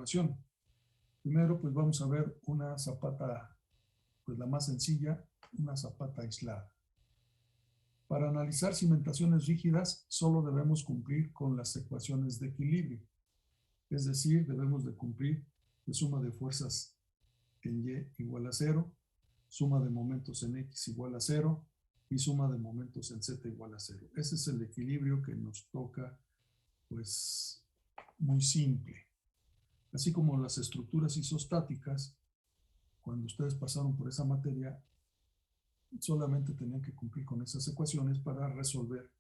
continuación. Primero, pues vamos a ver una zapata, pues la más sencilla, una zapata aislada. Para analizar cimentaciones rígidas, solo debemos cumplir con las ecuaciones de equilibrio. Es decir, debemos de cumplir la suma de fuerzas en Y igual a 0, suma de momentos en X igual a 0 y suma de momentos en Z igual a 0. Ese es el equilibrio que nos toca, pues, muy simple. Así como las estructuras isostáticas, cuando ustedes pasaron por esa materia, solamente tenían que cumplir con esas ecuaciones para resolver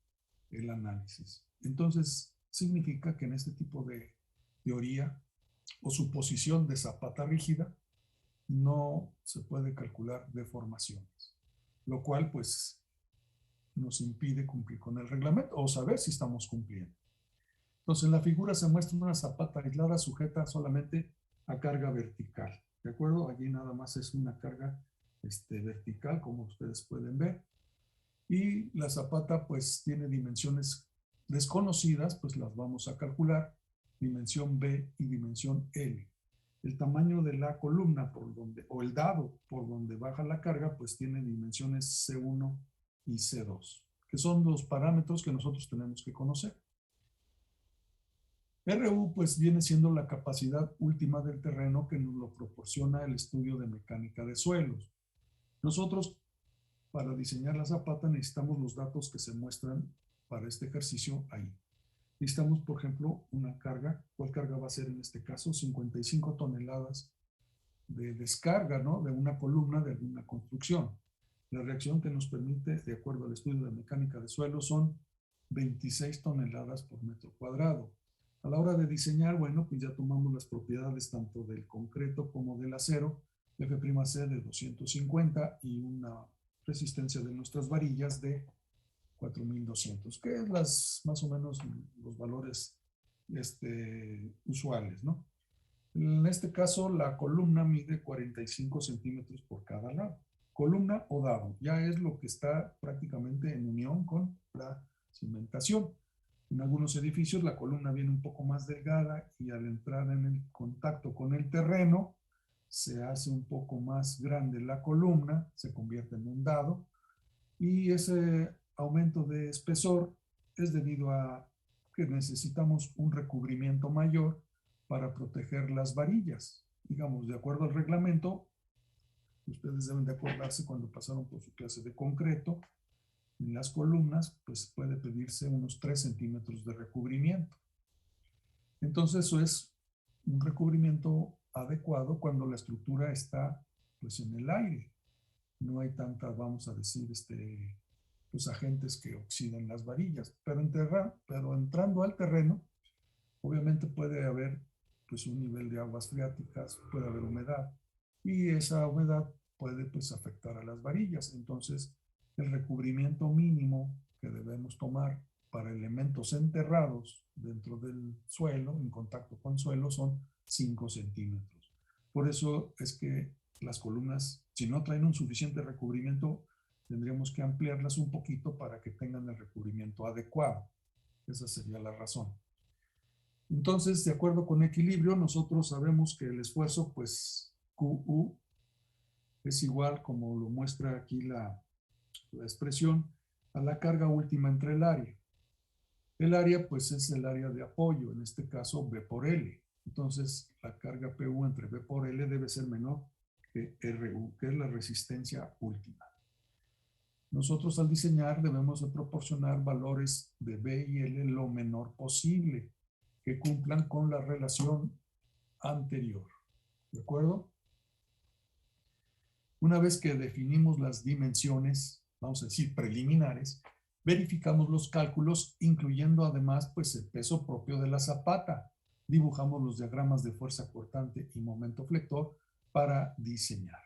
el análisis. Entonces, significa que en este tipo de teoría o suposición de zapata rígida, no se puede calcular deformaciones, lo cual pues nos impide cumplir con el reglamento o saber si estamos cumpliendo. Entonces, en la figura se muestra una zapata aislada sujeta solamente a carga vertical, ¿de acuerdo? Allí nada más es una carga vertical, como ustedes pueden ver. Y la zapata pues tiene dimensiones desconocidas, pues las vamos a calcular, dimensión B y dimensión L. El tamaño de la columna por donde, o el dado por donde baja la carga, pues tiene dimensiones C1 y C2, que son los parámetros que nosotros tenemos que conocer. RU pues viene siendo la capacidad última del terreno que nos lo proporciona el estudio de mecánica de suelos. Nosotros, para diseñar la zapata, necesitamos los datos que se muestran para este ejercicio ahí. Necesitamos, por ejemplo, una carga. ¿Cuál carga va a ser en este caso? 55 toneladas de descarga, ¿no? De una columna de alguna construcción. La reacción que nos permite, de acuerdo al estudio de mecánica de suelo, son 26 toneladas por metro cuadrado. A la hora de diseñar, bueno, pues ya tomamos las propiedades tanto del concreto como del acero, F'C de 250 y una resistencia de nuestras varillas de 4200, que es más o menos los valores usuales, ¿no? En este caso, la columna mide 45 centímetros por cada lado. Columna o dado, ya es lo que está prácticamente en unión con la cimentación. En algunos edificios la columna viene un poco más delgada y al entrar en el contacto con el terreno, se hace un poco más grande la columna, se convierte en un dado, y ese aumento de espesor es debido a que necesitamos un recubrimiento mayor para proteger las varillas. Digamos, de acuerdo al reglamento, ustedes deben de acordarse cuando pasaron por su clase de concreto, en las columnas, pues puede pedirse unos 3 centímetros de recubrimiento. Entonces, eso es un recubrimiento adecuado cuando la estructura está, pues, en el aire. No hay tantas, vamos a decir, pues, agentes que oxidan las varillas. Pero entrando al terreno, obviamente puede haber, pues, un nivel de aguas freáticas, puede haber humedad. Y esa humedad puede, pues, afectar a las varillas. Entonces, el recubrimiento mínimo que debemos tomar para elementos enterrados dentro del suelo, en contacto con suelo, son 5 centímetros. Por eso es que las columnas, si no traen un suficiente recubrimiento, tendríamos que ampliarlas un poquito para que tengan el recubrimiento adecuado. Esa sería la razón. Entonces, de acuerdo con equilibrio, nosotros sabemos que el esfuerzo, pues, QU es igual, como lo muestra aquí la expresión, a la carga última entre el área. El área, pues, es el área de apoyo, en este caso B por L. Entonces, la carga PU entre B por L debe ser menor que RU, que es la resistencia última. Nosotros al diseñar debemos de proporcionar valores de B y L lo menor posible, que cumplan con la relación anterior. ¿De acuerdo? Una vez que definimos las dimensiones, vamos a decir preliminares, verificamos los cálculos, incluyendo además, pues, el peso propio de la zapata. Dibujamos los diagramas de fuerza cortante y momento flector para diseñar.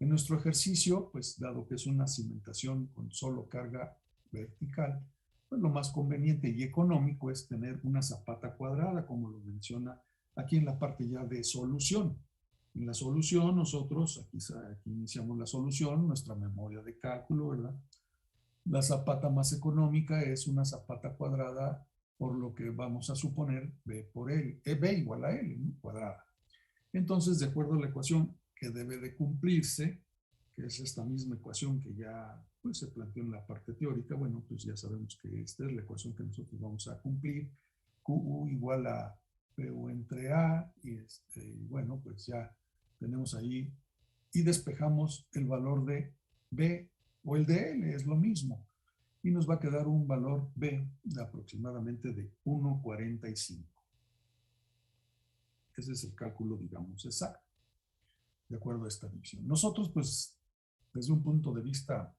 En nuestro ejercicio, pues, dado que es una cimentación con solo carga vertical, pues lo más conveniente y económico es tener una zapata cuadrada, como lo menciona aquí en la parte ya de solución. En la solución, nosotros, aquí iniciamos la solución, nuestra memoria de cálculo, ¿verdad? La zapata más económica es una zapata cuadrada por lo que vamos a suponer B por L, B igual a L, ¿no? Cuadrada. Entonces, de acuerdo a la ecuación que debe de cumplirse, que es esta misma ecuación que ya pues, se planteó en la parte teórica, bueno, pues ya sabemos que esta es la ecuación que nosotros vamos a cumplir, QU igual a PU entre A, y bueno, pues ya tenemos ahí, y despejamos el valor de B o el de L, es lo mismo, y nos va a quedar un valor B de aproximadamente de 1,45. Ese es el cálculo, digamos, exacto, de acuerdo a esta división. Nosotros, pues, desde un punto de vista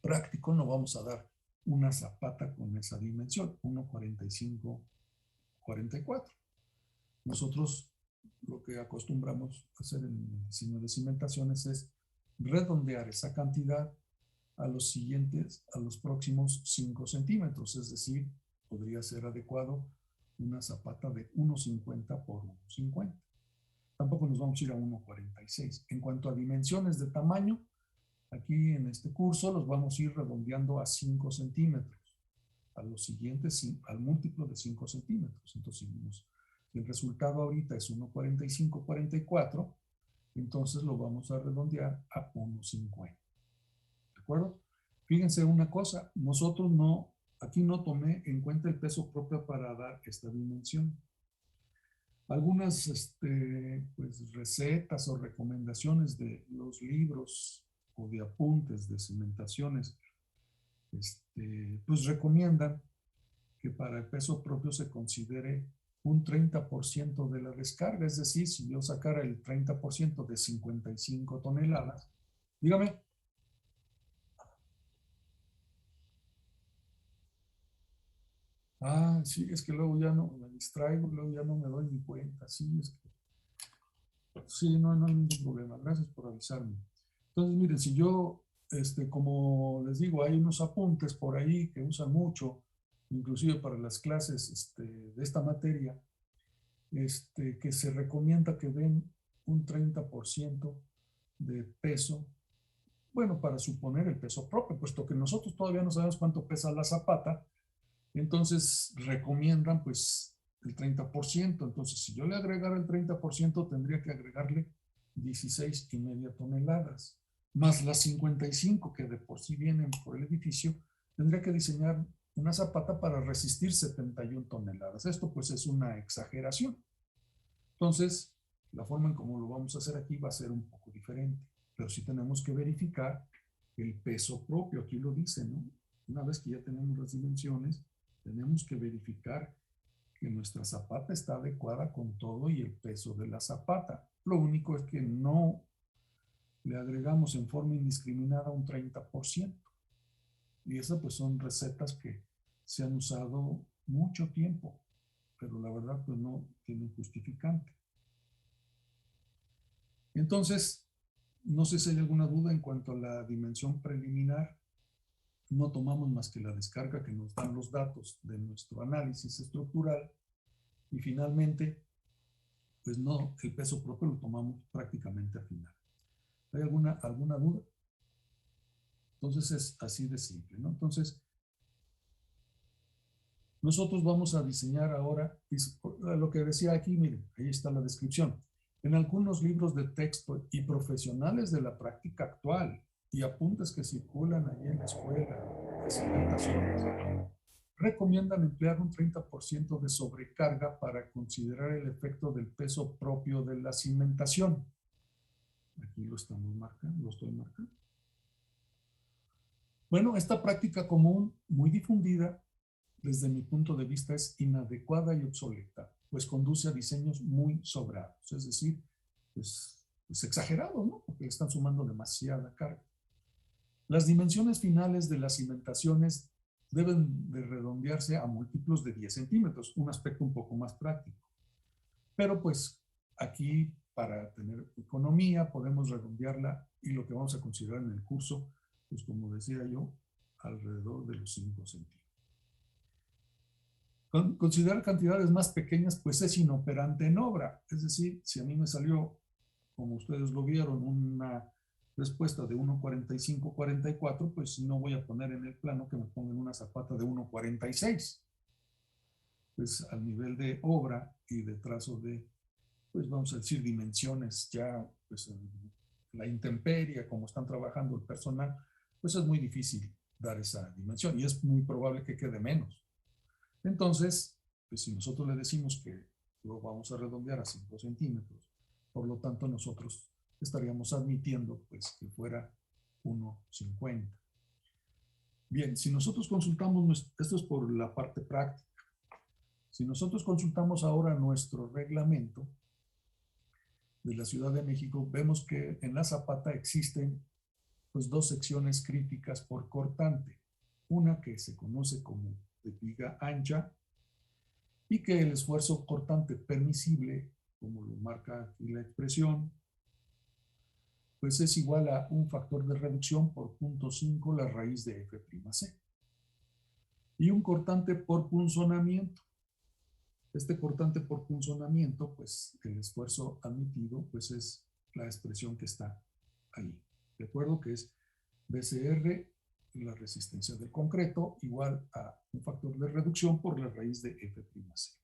práctico, no vamos a dar una zapata con esa dimensión, 1,45, 44. Nosotros lo que acostumbramos a hacer en el diseño de cimentaciones es redondear esa cantidad a los próximos 5 centímetros, es decir, podría ser adecuado una zapata de 1,50 por 1,50. Tampoco nos vamos a ir a 1,46. En cuanto a dimensiones de tamaño, aquí en este curso los vamos a ir redondeando a 5 centímetros, a los siguientes, al múltiplo de 5 centímetros. Entonces, si el resultado ahorita es 1,45, 44, entonces lo vamos a redondear a 1,50. ¿De acuerdo? Fíjense una cosa, nosotros aquí no tomé en cuenta el peso propio para dar esta dimensión. Algunas pues, recetas o recomendaciones de los libros o de apuntes de cimentaciones pues recomiendan que para el peso propio se considere un 30% de la descarga, es decir, si yo sacara el 30% de 55 toneladas, dígame. Ah, sí, es que luego ya no me distraigo, luego ya no me doy ni cuenta, sí, es que sí, no hay ningún problema. Gracias por avisarme. Entonces, miren, si yo, como les digo, hay unos apuntes por ahí que usan mucho, inclusive para las clases de esta materia, que se recomienda que den un 30% de peso, bueno, para suponer el peso propio, puesto que nosotros todavía no sabemos cuánto pesa la zapata, entonces recomiendan pues el 30%. Entonces, si yo le agregara el 30%, tendría que agregarle 16,5 toneladas, más las 55 que de por sí vienen por el edificio, tendría que diseñar una zapata para resistir 71 toneladas. Esto pues es una exageración. Entonces, la forma en cómo lo vamos a hacer aquí va a ser un poco diferente, pero sí tenemos que verificar el peso propio, aquí lo dice, ¿no? Una vez que ya tenemos las dimensiones, tenemos que verificar que nuestra zapata está adecuada con todo y el peso de la zapata. Lo único es que no le agregamos en forma indiscriminada un 30%. Y esas pues son recetas que se han usado mucho tiempo, pero la verdad pues no tienen justificante. Entonces, no sé si hay alguna duda en cuanto a la dimensión preliminar. No tomamos más que la descarga que nos dan los datos de nuestro análisis estructural y finalmente, pues no, el peso propio lo tomamos prácticamente al final. ¿Hay alguna duda? Entonces es así de simple, ¿no? Entonces, nosotros vamos a diseñar ahora, lo que decía aquí, miren, ahí está la descripción. En algunos libros de texto y profesionales de la práctica actual y apuntes que circulan ahí en la escuela de cimentaciones, recomiendan emplear un 30% de sobrecarga para considerar el efecto del peso propio de la cimentación. Aquí lo estamos marcando, lo estoy marcando. Bueno, esta práctica común, muy difundida, desde mi punto de vista es inadecuada y obsoleta, pues conduce a diseños muy sobrados, es decir, pues exagerados, ¿no? Porque le están sumando demasiada carga. Las dimensiones finales de las cimentaciones deben de redondearse a múltiplos de 10 centímetros, un aspecto un poco más práctico. Pero pues aquí, para tener economía, podemos redondearla y lo que vamos a considerar en el curso, pues como decía yo, alrededor de los 5 centímetros. Considerar cantidades más pequeñas, pues es inoperante en obra. Es decir, si a mí me salió, como ustedes lo vieron, una respuesta de 1,45, 44, pues no voy a poner en el plano que me pongan una zapata de 1,46. pues al nivel de obra y de trazo de, pues vamos a decir, dimensiones ya, pues la intemperie, como están trabajando el personal, pues es muy difícil dar esa dimensión y es muy probable que quede menos. Entonces, pues si nosotros le decimos que lo vamos a redondear a 5 centímetros, por lo tanto nosotros estaríamos admitiendo pues que fuera 1,50. Bien, si nosotros consultamos, esto es por la parte práctica, si nosotros consultamos ahora nuestro reglamento de la Ciudad de México, vemos que en la zapata existen pues dos secciones críticas por cortante. Una que se conoce como de viga ancha y que el esfuerzo cortante permisible, como lo marca aquí la expresión, pues es igual a un factor de reducción por 0.5 la raíz de F'C. Y un cortante por punzonamiento. Este cortante por punzonamiento, pues el esfuerzo admitido, pues es la expresión que está ahí. ¿De acuerdo? Que es BCR, la resistencia del concreto, igual a un factor de reducción por la raíz de F'C.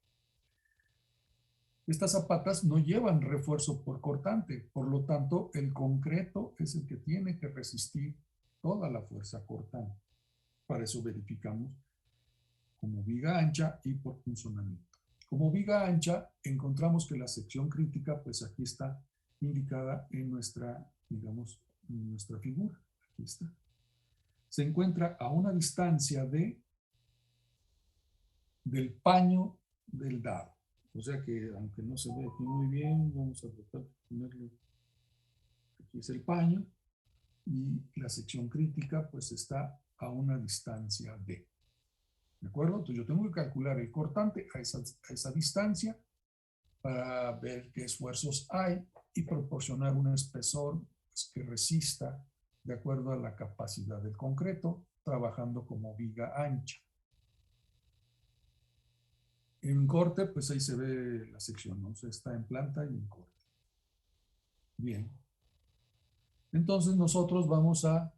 Estas zapatas no llevan refuerzo por cortante, por lo tanto, el concreto es el que tiene que resistir toda la fuerza cortante. Para eso verificamos como viga ancha y por punzonamiento. Como viga ancha, encontramos que la sección crítica, pues aquí está indicada en nuestra, digamos, en nuestra figura. Aquí está. Se encuentra a una distancia del paño del dado. O sea que, aunque no se ve aquí muy bien, vamos a tratar de ponerle, aquí es el paño, y la sección crítica pues está a una distancia de. ¿De acuerdo? Entonces yo tengo que calcular el cortante a esa distancia para ver qué esfuerzos hay y proporcionar un espesor pues, que resista de acuerdo a la capacidad del concreto, trabajando como viga ancha. En corte, pues ahí se ve la sección, ¿no? O sea, está en planta y en corte. Bien. Entonces nosotros vamos a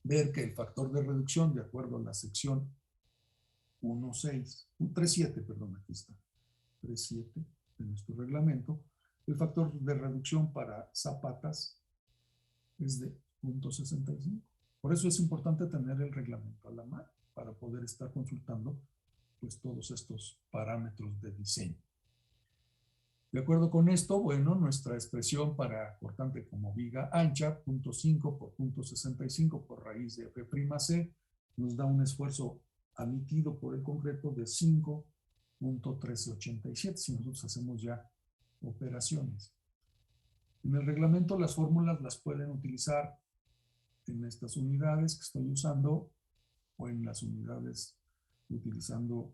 ver que el factor de reducción, de acuerdo a la sección 3.7, perdón, aquí está, 3.7 de nuestro reglamento, el factor de reducción para zapatas es de 0.65. Por eso es importante tener el reglamento a la mano para poder estar consultando pues todos estos parámetros de diseño. De acuerdo con esto, bueno, nuestra expresión para cortante como viga ancha, 0.5 por 0.65 por raíz de F'C, nos da un esfuerzo admitido por el concreto de 5.1387, si nosotros hacemos ya operaciones. En el reglamento las fórmulas las pueden utilizar en estas unidades que estoy usando o en las unidades utilizando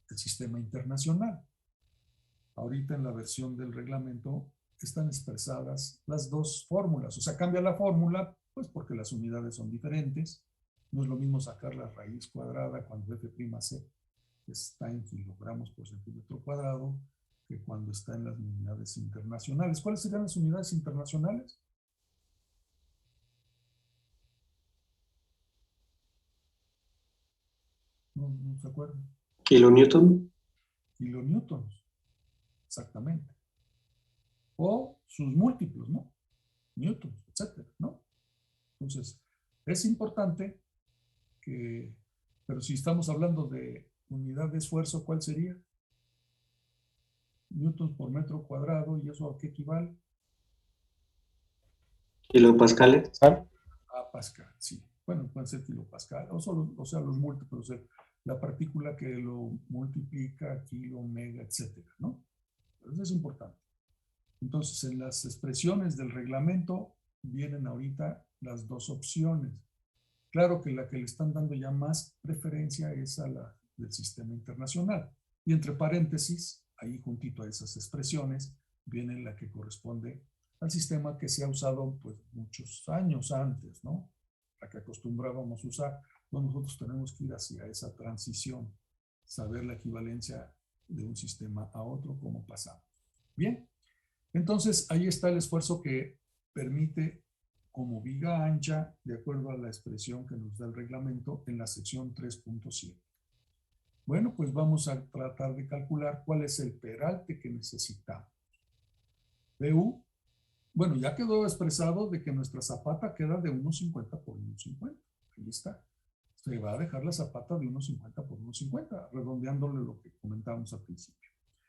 el sistema internacional. Ahorita en la versión del reglamento están expresadas las dos fórmulas. O sea, cambia la fórmula, pues porque las unidades son diferentes. No es lo mismo sacar la raíz cuadrada cuando F'C está en kilogramos por centímetro cuadrado que cuando está en las unidades internacionales. ¿Cuáles serían las unidades internacionales? No se acuerdan. Kilonewton. Kilonewtons, exactamente. O sus múltiplos, ¿no? Newtons, etcétera, ¿no? Entonces, es importante que, pero si estamos hablando de unidad de esfuerzo, ¿cuál sería? Newtons por metro cuadrado, ¿y eso a qué equivale? Kilopascales. A Pascal, sí. Bueno, pueden ser kilopascal, o sea, los múltiplos, la partícula que lo multiplica, kilo, mega, etcétera, ¿no? Pero eso es importante. Entonces, en las expresiones del reglamento vienen ahorita las dos opciones. Claro que la que le están dando ya más preferencia es a la del sistema internacional. Y entre paréntesis, ahí juntito a esas expresiones, viene la que corresponde al sistema que se ha usado pues muchos años antes, ¿no? La que acostumbrábamos usar. Bueno, nosotros tenemos que ir hacia esa transición, saber la equivalencia de un sistema a otro, cómo pasamos. Bien, entonces ahí está el esfuerzo que permite como viga ancha, de acuerdo a la expresión que nos da el reglamento en la sección 3.7. Bueno, pues vamos a tratar de calcular cuál es el peralte que necesitamos. BU, bueno, ya quedó expresado de que nuestra zapata queda de 1.50 por 1.50. Ahí está. Se va a dejar la zapata de 1.50 por 1.50, redondeándole lo que comentábamos al principio.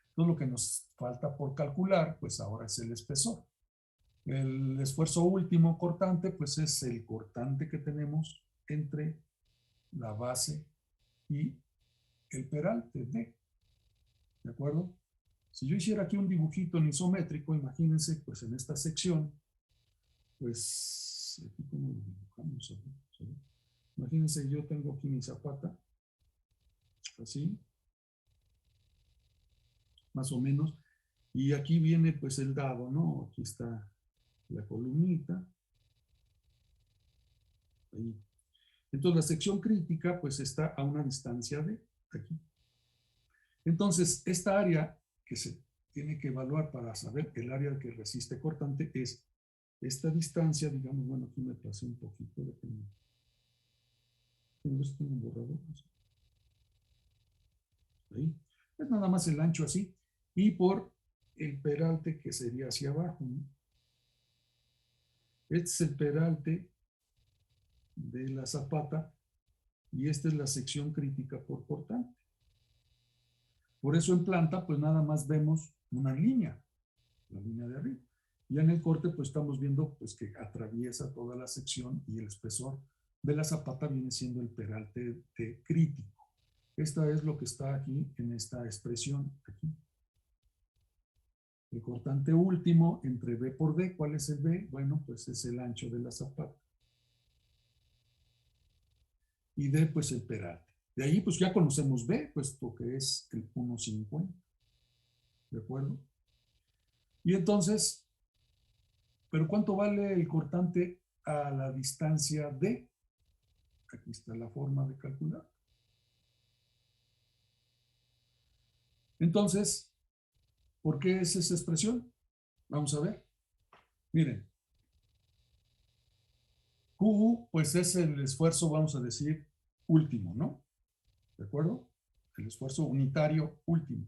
Entonces, lo que nos falta por calcular, pues ahora es el espesor. El esfuerzo último cortante, pues es el cortante que tenemos entre la base y el peralte D. ¿De acuerdo? Si yo hiciera aquí un dibujito en isométrico, imagínense, pues en esta sección, pues, aquí como lo dibujamos, ¿sabes? Imagínense, yo tengo aquí mi zapata, así, más o menos, y aquí viene pues el dado, ¿no? Aquí está la columnita, ahí. Entonces la sección crítica pues está a una distancia de aquí. Entonces esta área que se tiene que evaluar para saber el área que resiste cortante es esta distancia, digamos, bueno, aquí me pasé un poquito, tengo un borrador, ahí, es nada más el ancho así, y por el peralte que sería hacia abajo, ¿no? Este es el peralte de la zapata y esta es la sección crítica por cortante. Por eso en planta, pues nada más vemos una línea, la línea de arriba. Y en el corte, pues estamos viendo pues, que atraviesa toda la sección y el espesor de la zapata viene siendo el peralte de crítico. Esta es lo que está aquí en esta expresión. Aquí. El cortante último entre B por D, ¿cuál es el B? Bueno, pues es el ancho de la zapata. Y D, pues el peralte. De ahí, pues ya conocemos B, puesto que es el 1.50. ¿De acuerdo? Y entonces, ¿pero cuánto vale el cortante a la distancia D? Aquí está la forma de calcular. Entonces, ¿por qué es esa expresión? Vamos a ver. Miren. QU, pues es el esfuerzo, vamos a decir, último, ¿no? ¿De acuerdo? El esfuerzo unitario último.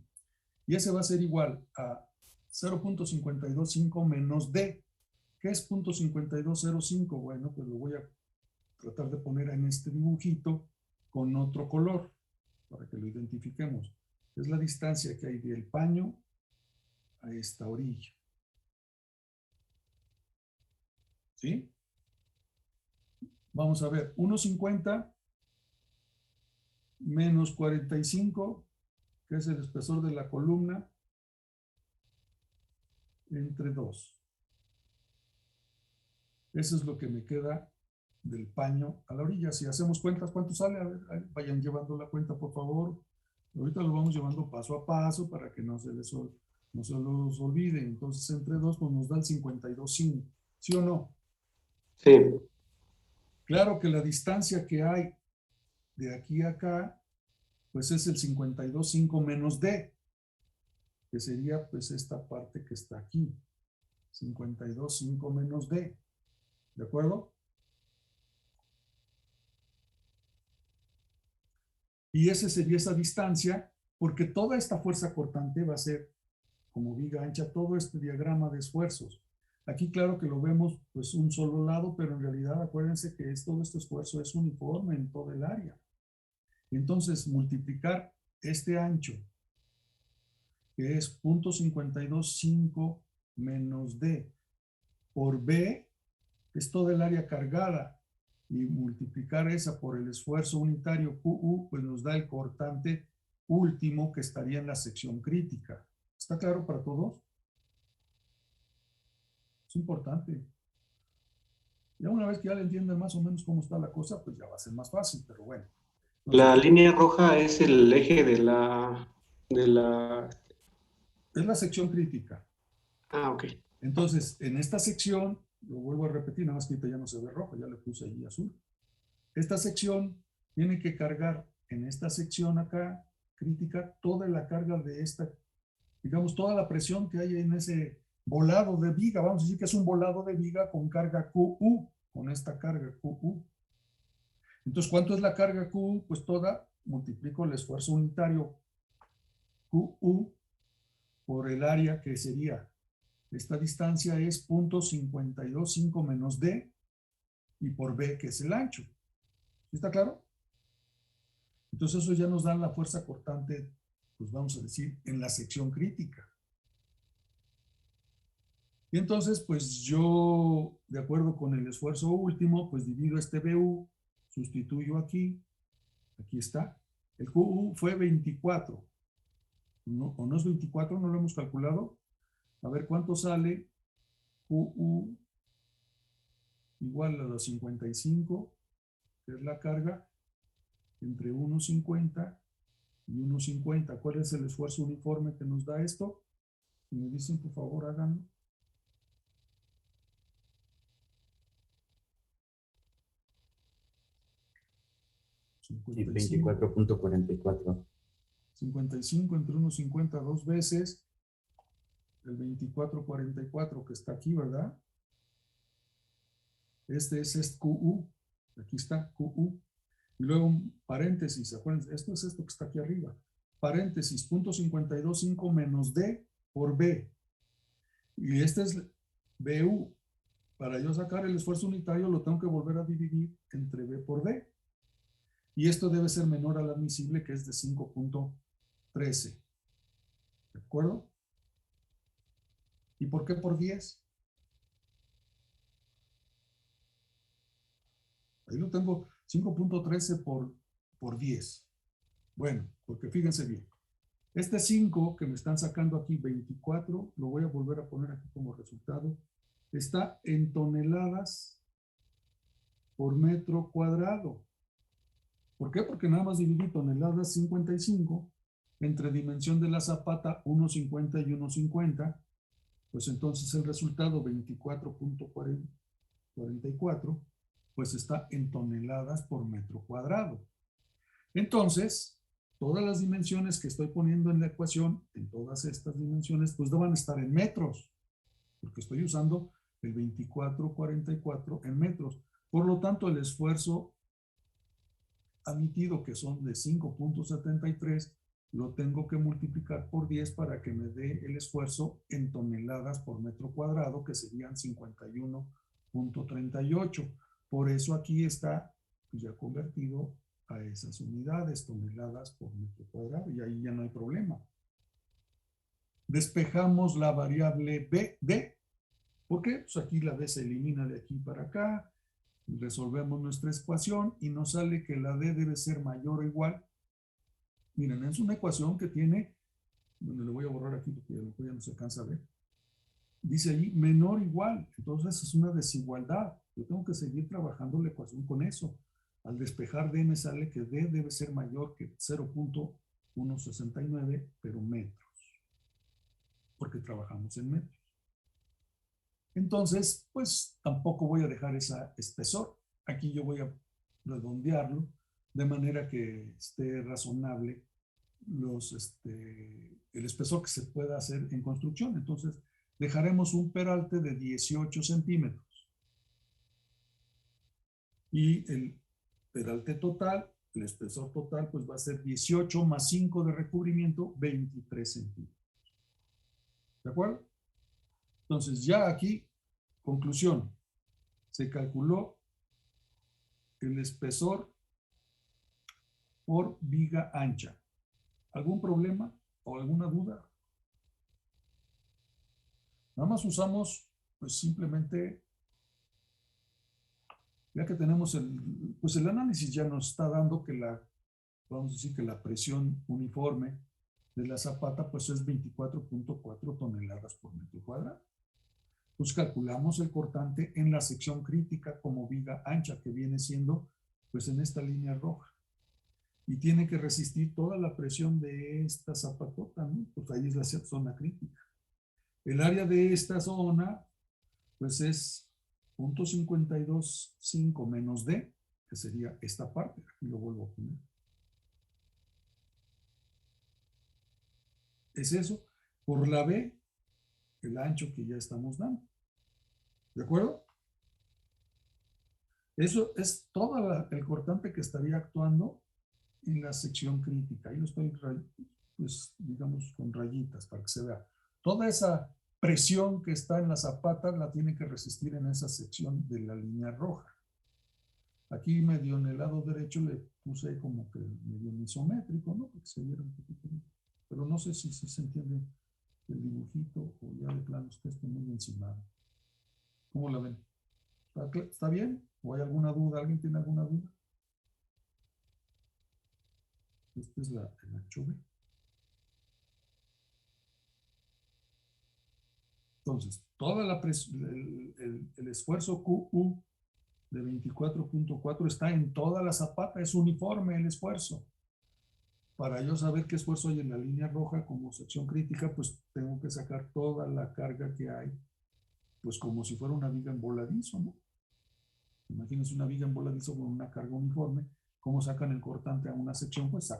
Y ese va a ser igual a 0.525 menos D. ¿Qué es 0.5205? Bueno, pues lo voy a tratar de poner en este dibujito con otro color para que lo identifiquemos. Es la distancia que hay del paño a esta orilla. ¿Sí? Vamos a ver, 1.50 menos 45, que es el espesor de la columna, entre 2. Eso es lo que me queda del paño a la orilla. Si hacemos cuentas, ¿cuánto sale? A ver, vayan llevando la cuenta, por favor. Ahorita lo vamos llevando paso a paso para que no se los olvide. Entonces, entre 2 pues nos da el 52.5. ¿Sí o no? Sí. Claro que la distancia que hay de aquí a acá, pues es el 52.5 menos D, que sería pues esta parte que está aquí. 52.5 menos D. ¿De acuerdo? Y esa sería esa distancia, porque toda esta fuerza cortante va a ser, como viga ancha, todo este diagrama de esfuerzos. Aquí claro que lo vemos pues un solo lado, pero en realidad acuérdense que todo este esfuerzo es uniforme en todo el área. Entonces multiplicar este ancho, que es 0.525 menos D, por B, que es toda el área cargada, y multiplicar esa por el esfuerzo unitario QU, pues nos da el cortante último que estaría en la sección crítica. ¿Está claro para todos? Es importante. Ya una vez que ya le entiendan más o menos cómo está la cosa, pues ya va a ser más fácil, pero bueno. Entonces, La línea roja es el eje de la... es la sección crítica. Ah, ok. Entonces, en esta sección, lo vuelvo a repetir, nada más que ahorita ya no se ve rojo, ya le puse ahí azul. Esta sección tiene que cargar en esta sección acá, crítica, toda la carga de esta, digamos, toda la presión que hay en ese volado de viga. Vamos a decir que es un volado de viga con carga QU, con esta carga QU. Entonces, ¿cuánto es la carga QU? Pues toda multiplico el esfuerzo unitario QU por el área que sería, esta distancia es 0.525 menos D y por B, que es el ancho. ¿Sí está claro? Entonces eso ya nos da la fuerza cortante, pues vamos a decir, en la sección crítica. Y entonces, pues yo, de acuerdo con el esfuerzo último, pues divido este BU, sustituyo aquí está. El QU fue 24. ¿No? ¿O no es 24? ¿No lo hemos calculado? A ver cuánto sale QU igual a los 55, que es la carga, entre 1.50 y 1.50. ¿Cuál es el esfuerzo uniforme que nos da esto? Si me dicen, por favor, háganlo. Sí, 24.44. 55 entre 1.50 dos veces. El 24.44 que está aquí, ¿verdad? Este es QU. Aquí está QU. Y luego, paréntesis, acuérdense, esto es esto que está aquí arriba. Paréntesis, 0.525 menos D por B. Y este es BU. Para yo sacar el esfuerzo unitario lo tengo que volver a dividir entre B por D. Y esto debe ser menor al admisible, que es de 5.13. ¿De acuerdo? ¿Y por qué por 10? Ahí lo tengo, 5.13 por 10. Bueno, porque fíjense bien. Este 5 que me están sacando aquí, 24, lo voy a volver a poner aquí como resultado, está en toneladas por metro cuadrado. ¿Por qué? Porque nada más dividí toneladas 55 entre dimensión de la zapata 1.50 y 1.50, pues entonces el resultado 24.44 pues está en toneladas por metro cuadrado. Entonces, todas las dimensiones que estoy poniendo en la ecuación, en todas estas dimensiones, pues no van a estar en metros, porque estoy usando el 24.44 en metros. Por lo tanto, el esfuerzo admitido, que son de 5.73, lo tengo que multiplicar por 10 para que me dé el esfuerzo en toneladas por metro cuadrado, que serían 51.38. Por eso aquí está pues, ya convertido a esas unidades, toneladas por metro cuadrado, y ahí ya no hay problema. Despejamos la variable D. ¿Por qué? Pues aquí la D se elimina de aquí para acá. Resolvemos nuestra ecuación y nos sale que la D debe ser mayor o igual. Miren, es una ecuación que tiene, bueno, le voy a borrar aquí porque ya no se alcanza a ver. Dice ahí menor o igual, entonces es una desigualdad. Yo tengo que seguir trabajando la ecuación con eso. Al despejar D me sale que D debe ser mayor que 0.169, pero metros, porque trabajamos en metros. Entonces, pues tampoco voy a dejar ese espesor. Aquí yo voy a redondearlo de manera que esté razonable el espesor que se pueda hacer en construcción. Entonces, dejaremos un peralte de 18 centímetros. Y el peralte total, el espesor total, pues va a ser 18 más 5 de recubrimiento, 23 centímetros. ¿De acuerdo? Entonces, ya aquí, conclusión, se calculó el espesor por viga ancha. ¿Algún problema o alguna duda? Nada más usamos, pues simplemente, ya que tenemos pues el análisis ya nos está dando que vamos a decir que la presión uniforme de la zapata pues es 24.4 toneladas por metro cuadrado. Pues calculamos el cortante en la sección crítica como viga ancha, que viene siendo pues en esta línea roja. Y tiene que resistir toda la presión de esta zapatota, ¿no? Pues ahí es la zona crítica. El área de esta zona, pues es 0.525 menos D, que sería esta parte. Aquí lo vuelvo a poner. Es eso, por la B, el ancho que ya estamos dando. ¿De acuerdo? Eso es todo el cortante que estaría actuando y la sección crítica. Ahí lo estoy, pues, digamos, con rayitas para que se vea. Toda esa presión que está en la zapata la tiene que resistir en esa sección de la línea roja. Aquí medio en el lado derecho le puse como que medio isométrico, ¿no? Para que se viera un poquito. Pero no sé si se entiende el dibujito o ya de plano está muy encimado. ¿Cómo la ven? ¿Está bien? ¿O hay alguna duda? ¿Alguien tiene alguna duda? Esta es el ancho B. Entonces, toda la el esfuerzo QU de 24.4 está en toda la zapata, es uniforme el esfuerzo. Para yo saber qué esfuerzo hay en la línea roja como sección crítica, pues tengo que sacar toda la carga que hay, pues como si fuera una viga en voladizo, ¿no? Imagínense una viga en voladizo con una carga uniforme. ¿Cómo sacan el cortante a una sección? Pues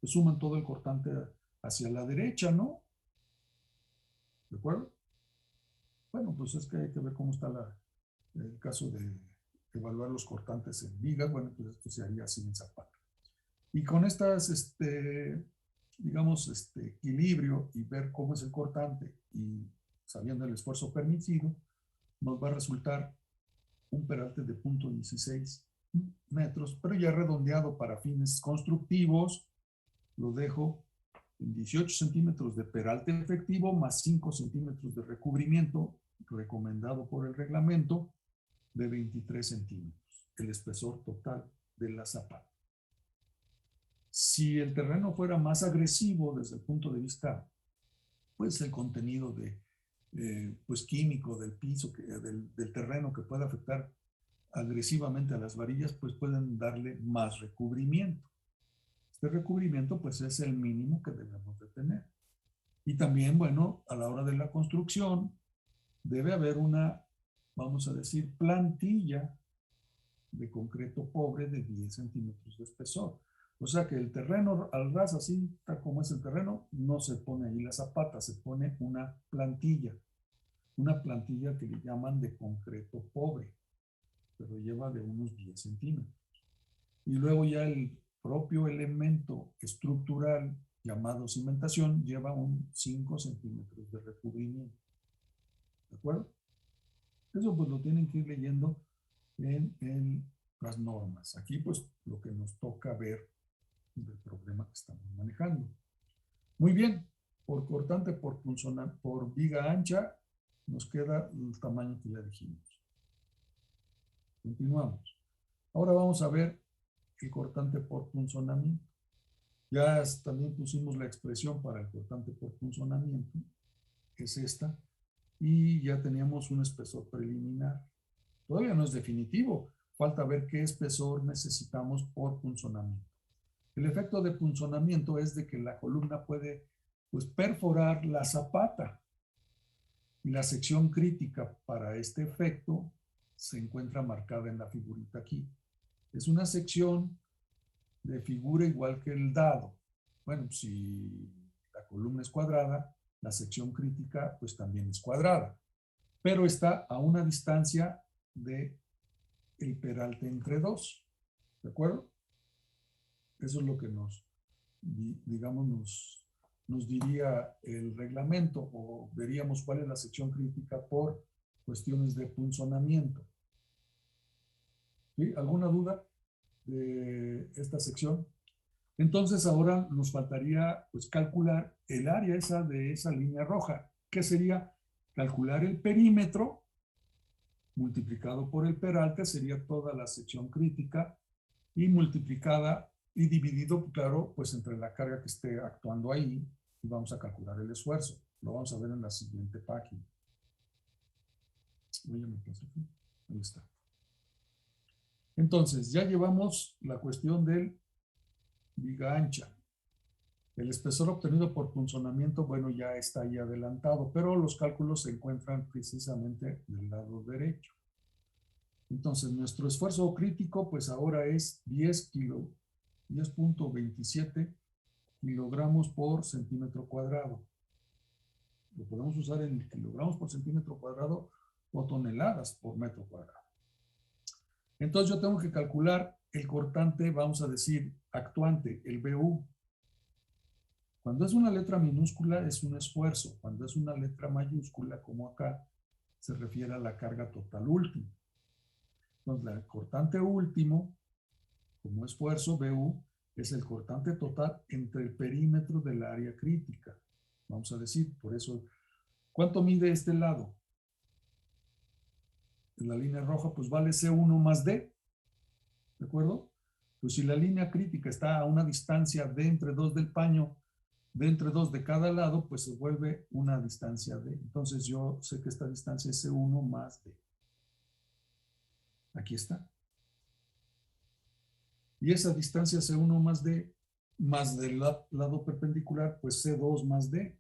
pues suman todo el cortante hacia la derecha, ¿no? ¿De acuerdo? Bueno, pues es que hay que ver cómo está el caso de evaluar los cortantes en vigas. Bueno, pues esto se haría así en zapata. Y con estas, digamos, equilibrio y ver cómo es el cortante y sabiendo el esfuerzo permitido, nos va a resultar un peralte de 0.16 metros, pero ya redondeado para fines constructivos, lo dejo en 18 centímetros de peralte efectivo más 5 centímetros de recubrimiento recomendado por el reglamento de 23 centímetros, el espesor total de la zapata. Si el terreno fuera más agresivo desde el punto de vista, pues el contenido pues químico del piso, del terreno que pueda afectar agresivamente a las varillas, pues pueden darle más recubrimiento. Este recubrimiento pues es el mínimo que debemos de tener. Y también, bueno, a la hora de la construcción debe haber una, vamos a decir, plantilla de concreto pobre de 10 centímetros de espesor. O sea que el terreno al ras, así tal como es el terreno, no se pone ahí la zapata, se pone una plantilla que le llaman de concreto pobre, pero lleva de unos 10 centímetros. Y luego ya el propio elemento estructural llamado cimentación lleva un 5 centímetros de recubrimiento. ¿De acuerdo? Eso pues lo tienen que ir leyendo en las normas. Aquí pues lo que nos toca ver del problema que estamos manejando. Muy bien, por cortante, por viga ancha, nos queda el tamaño que ya dijimos. Continuamos. Ahora vamos a ver el cortante por punzonamiento. Ya también pusimos la expresión para el cortante por punzonamiento, que es esta, y ya teníamos un espesor preliminar. Todavía no es definitivo, falta ver qué espesor necesitamos por punzonamiento. El efecto de punzonamiento es de que la columna puede, pues, perforar la zapata. Y la sección crítica para este efecto se encuentra marcada en la figurita aquí. Es una sección de figura igual que el dado. Bueno, si la columna es cuadrada, la sección crítica pues también es cuadrada, pero está a una distancia de el peralte entre dos. ¿De acuerdo? Eso es lo que digamos, nos diría el reglamento, o veríamos cuál es la sección crítica por cuestiones de punzonamiento. ¿Sí? ¿Alguna duda de esta sección? Entonces ahora nos faltaría pues calcular el área esa de esa línea roja, que sería calcular el perímetro multiplicado por el peralte, sería toda la sección crítica, y multiplicada y dividido, claro, pues entre la carga que esté actuando ahí, y vamos a calcular el esfuerzo. Lo vamos a ver en la siguiente página. Ahí está. Entonces, ya llevamos la cuestión del viga ancha. El espesor obtenido por punzonamiento, bueno, ya está ahí adelantado, pero los cálculos se encuentran precisamente del lado derecho. Entonces, nuestro esfuerzo crítico, pues ahora es 10.27 kilogramos por centímetro cuadrado. Lo podemos usar en kilogramos por centímetro cuadrado o toneladas por metro cuadrado. Entonces, yo tengo que calcular el cortante, vamos a decir, actuante, el BU. Cuando es una letra minúscula es un esfuerzo. Cuando es una letra mayúscula, como acá, se refiere a la carga total última. Entonces, el cortante último, como esfuerzo, BU, es el cortante total entre el perímetro del área crítica. Vamos a decir, por eso, ¿cuánto mide este lado? En la línea roja, pues vale C1 más D. ¿De acuerdo? Pues si la línea crítica está a una distancia de entre 2 del paño, de entre 2 de cada lado, pues se vuelve una distancia D. Entonces yo sé que esta distancia es C1 más D. Aquí está. Y esa distancia C1 más D, más del lado perpendicular, pues C2 más D.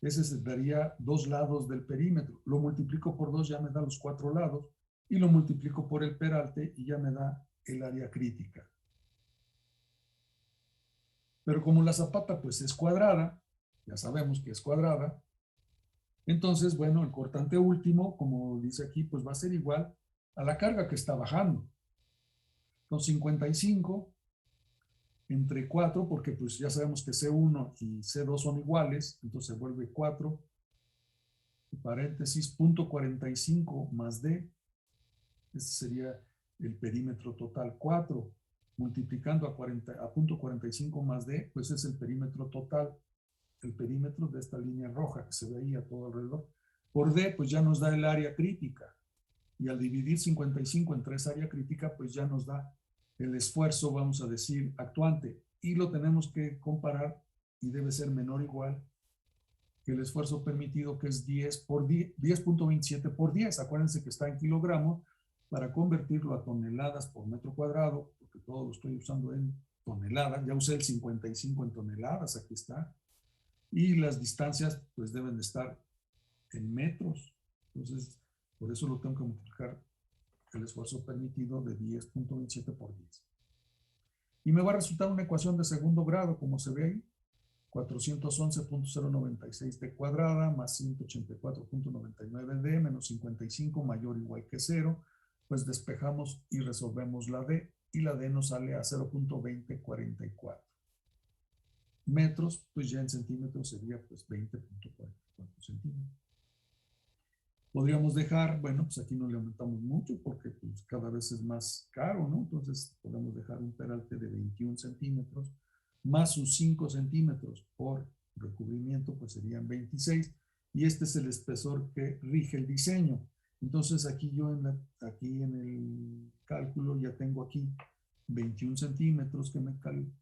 Ese se daría 2 lados del perímetro. Lo multiplico por 2, ya me da los 4 lados. Y lo multiplico por el peralte y ya me da el área crítica. Pero como la zapata pues es cuadrada, ya sabemos que es cuadrada, entonces, bueno, el cortante último, como dice aquí, pues va a ser igual a la carga que está bajando. Entonces, 55 entre 4, porque pues ya sabemos que C1 y C2 son iguales, entonces se vuelve 4, paréntesis, punto 45 más D, este sería el perímetro total, 4, multiplicando a punto 45 más D, pues es el perímetro total, el perímetro de esta línea roja que se ve ahí a todo alrededor. Por D, pues ya nos da el área crítica, y al dividir 55 entre esa área crítica, pues ya nos da el esfuerzo, vamos a decir, actuante, y lo tenemos que comparar, y debe ser menor o igual que el esfuerzo permitido, que es 10.27 por 10. Acuérdense que está en kilogramos, para convertirlo a toneladas por metro cuadrado, porque todo lo estoy usando en toneladas, ya usé el 55 en toneladas, aquí está, y las distancias pues deben de estar en metros, entonces por eso lo tengo que multiplicar el esfuerzo permitido de 10.27 por 10. Y me va a resultar una ecuación de segundo grado, como se ve ahí, 411.096 d cuadrada más 184.99 d menos 55 mayor o igual que 0, pues despejamos y resolvemos la d, y la d nos sale a 0.2044 metros, pues ya en centímetros sería pues 20.44 centímetros. Podríamos dejar, bueno, pues aquí no le aumentamos mucho porque pues cada vez es más caro, ¿no? Entonces podemos dejar un peralte de 21 centímetros más sus 5 centímetros por recubrimiento, pues serían 26. Y este es el espesor que rige el diseño. Entonces aquí yo aquí en el cálculo ya tengo aquí 21 centímetros que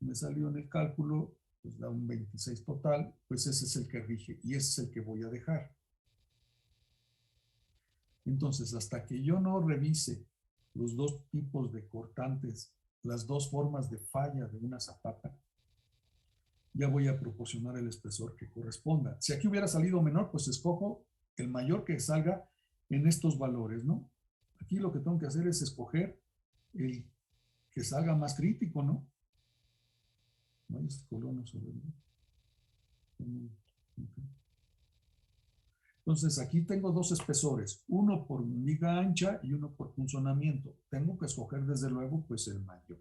me salió en el cálculo, pues da un 26 total, pues ese es el que rige y ese es el que voy a dejar. Entonces, hasta que yo no revise los dos tipos de cortantes, las dos formas de falla de una zapata, ya voy a proporcionar el espesor que corresponda. Si aquí hubiera salido menor, pues escojo el mayor que salga en estos valores, ¿no? Aquí lo que tengo que hacer es escoger el que salga más crítico, ¿no? No hay este color, no se ve, ¿no? Okay. Entonces, aquí tengo dos espesores, uno por miga ancha y uno por punzonamiento. Tengo que escoger, desde luego, pues el mayor.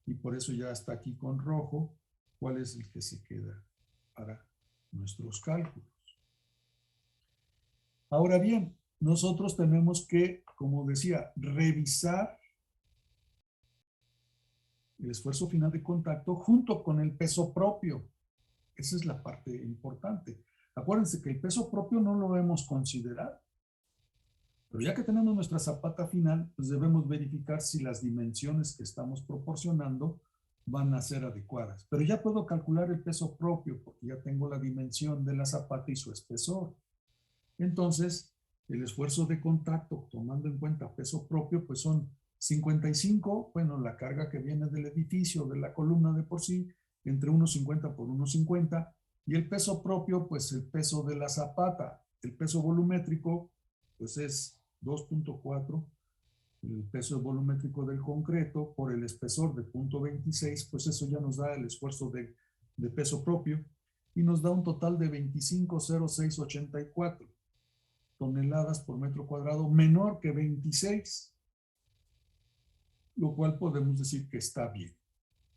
Y por eso ya está aquí con rojo, cuál es el que se queda para nuestros cálculos. Ahora bien, nosotros tenemos que, como decía, revisar el esfuerzo final de contacto junto con el peso propio. Esa es la parte importante. Acuérdense que el peso propio no lo hemos considerado. Pero ya que tenemos nuestra zapata final, pues debemos verificar si las dimensiones que estamos proporcionando van a ser adecuadas. Pero ya puedo calcular el peso propio porque ya tengo la dimensión de la zapata y su espesor. Entonces, el esfuerzo de contacto, tomando en cuenta peso propio, pues son 55, bueno, la carga que viene del edificio, de la columna de por sí, entre 1.50 por 1.50, y el peso propio, pues el peso de la zapata. El peso volumétrico, pues es 2.4, el peso volumétrico del concreto por el espesor de 0.26, pues eso ya nos da el esfuerzo de peso propio, y nos da un total de 25.0684 toneladas por metro cuadrado, menor que 26. lo cual podemos decir que está bien,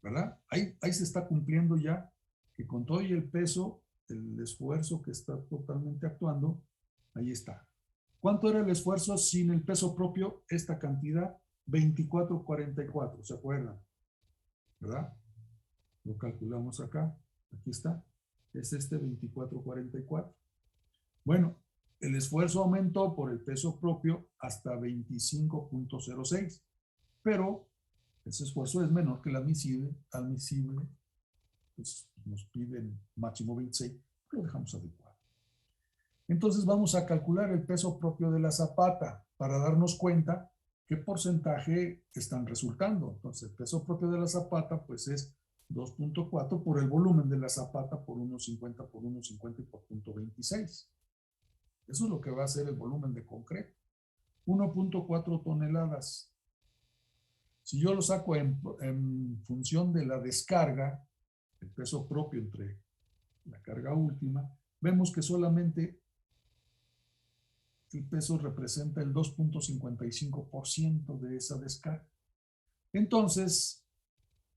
¿verdad? Ahí se está cumpliendo ya que con todo y el peso, el esfuerzo que está totalmente actuando, ahí está. ¿Cuánto era el esfuerzo sin el peso propio? Esta cantidad, 24.44, ¿se acuerdan? ¿Verdad? Lo calculamos acá, aquí está, es este 24.44. Bueno, el esfuerzo aumentó por el peso propio hasta 25.06, pero ese esfuerzo es menor que el admisible, pues nos piden máximo 26, lo dejamos adecuado. Entonces vamos a calcular el peso propio de la zapata para darnos cuenta qué porcentaje están resultando. Entonces el peso propio de la zapata pues es 2.4 por el volumen de la zapata por 1.50 por 1.50 y por 0.26. Eso es lo que va a ser el volumen de concreto. 1.4 toneladas. Si yo lo saco en función de la descarga, el peso propio entre la carga última, vemos que solamente el peso representa el 2.55% de esa descarga. Entonces,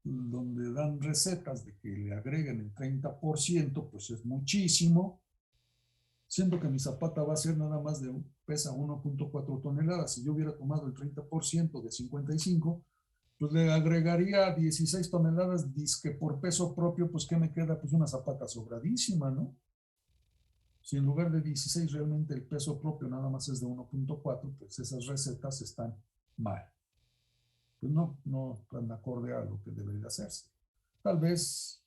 donde dan recetas de que le agreguen el 30%, pues es muchísimo, siendo que mi zapata va a ser nada más pesa 1.4 toneladas. Si yo hubiera tomado el 30% de 55, pues le agregaría 16 toneladas, disque por peso propio, pues ¿qué me queda? Pues una zapata sobradísima, ¿no? Si en lugar de 16 realmente el peso propio nada más es de 1.4, pues esas recetas están mal. Pues no están acorde a lo que debería hacerse. Tal vez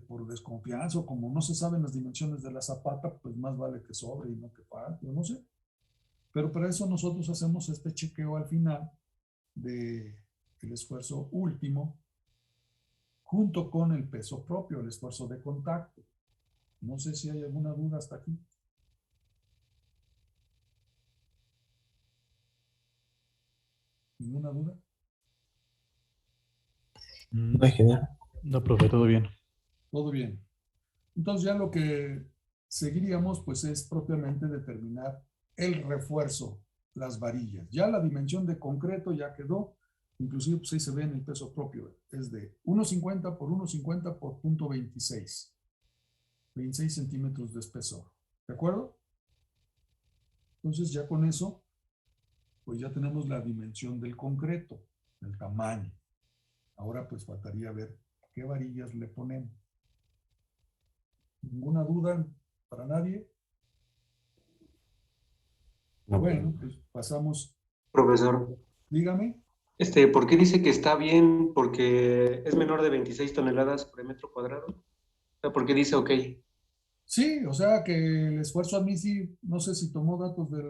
por desconfianza o como no se saben las dimensiones de la zapata, pues más vale que sobre y no que falte, no sé. Pero para eso nosotros hacemos este chequeo al final del esfuerzo último junto con el peso propio, el esfuerzo de contacto. No sé si hay alguna duda hasta aquí. ¿Ninguna duda? No hay general. No, profe, todo bien. Todo bien. Entonces ya lo que seguiríamos pues es propiamente determinar el refuerzo, las varillas. Ya la dimensión de concreto ya quedó, inclusive pues ahí se ve en el peso propio, es de 1.50 por 1.50 por 0.26, 26 centímetros de espesor. ¿De acuerdo? Entonces ya con eso pues ya tenemos la dimensión del concreto, el tamaño. Ahora pues faltaría ver qué varillas le ponemos. ¿Ninguna duda para nadie? No. Bueno, pues pasamos. Profesor, Dígame. ¿por qué dice que está bien? Porque es menor de 26 toneladas por metro cuadrado. O sea, ¿por qué dice ok? Sí, o sea que el esfuerzo a mí sí, no sé si tomó datos de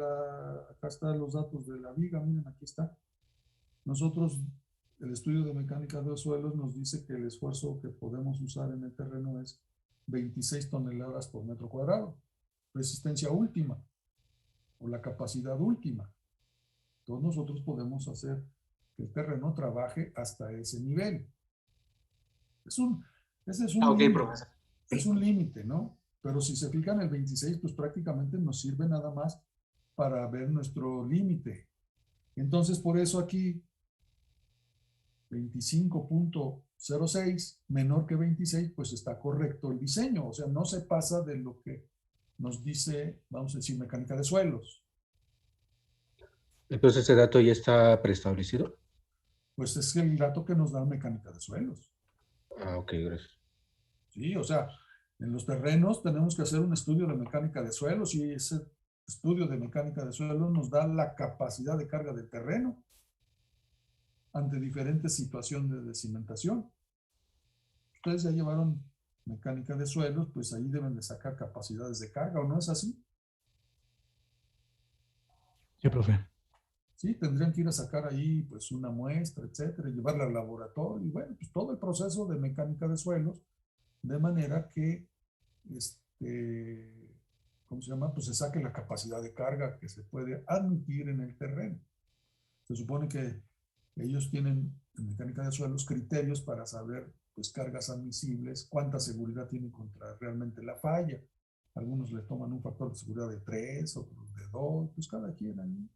acá están los datos de la viga, miren, aquí está. Nosotros, el estudio de mecánica de los suelos nos dice que el esfuerzo que podemos usar en el terreno es 26 toneladas por metro cuadrado. Resistencia última, o la capacidad última. Entonces nosotros podemos hacer que el terreno trabaje hasta ese nivel. Ese es un Ok, límite. profesor. Es un límite, ¿no? Pero si se fijan, el 26, pues prácticamente nos sirve nada más para ver nuestro límite. Entonces, por eso aquí 25.06 menor que 26, pues está correcto el diseño. O sea, no se pasa de lo que nos dice, vamos a decir, mecánica de suelos. Entonces ese dato ya está preestablecido. Pues es el dato que nos da mecánica de suelos. Ah, ok, gracias. Sí, o sea, en los terrenos tenemos que hacer un estudio de mecánica de suelos y ese estudio de mecánica de suelos nos da la capacidad de carga del terreno ante diferentes situaciones de cimentación. Ustedes ya llevaron mecánica de suelos, pues ahí deben de sacar capacidades de carga, ¿o no es así? Sí, profe. Sí, tendrían que ir a sacar ahí pues una muestra, etcétera, y llevarla al laboratorio y bueno, pues todo el proceso de mecánica de suelos, de manera que ¿cómo se llama? Pues se saque la capacidad de carga que se puede admitir en el terreno. Se supone que ellos tienen en mecánica de suelos criterios para saber pues cargas admisibles, cuánta seguridad tienen contra realmente la falla. Algunos le toman un factor de seguridad de 3, otros de 2, pues cada quien ahí,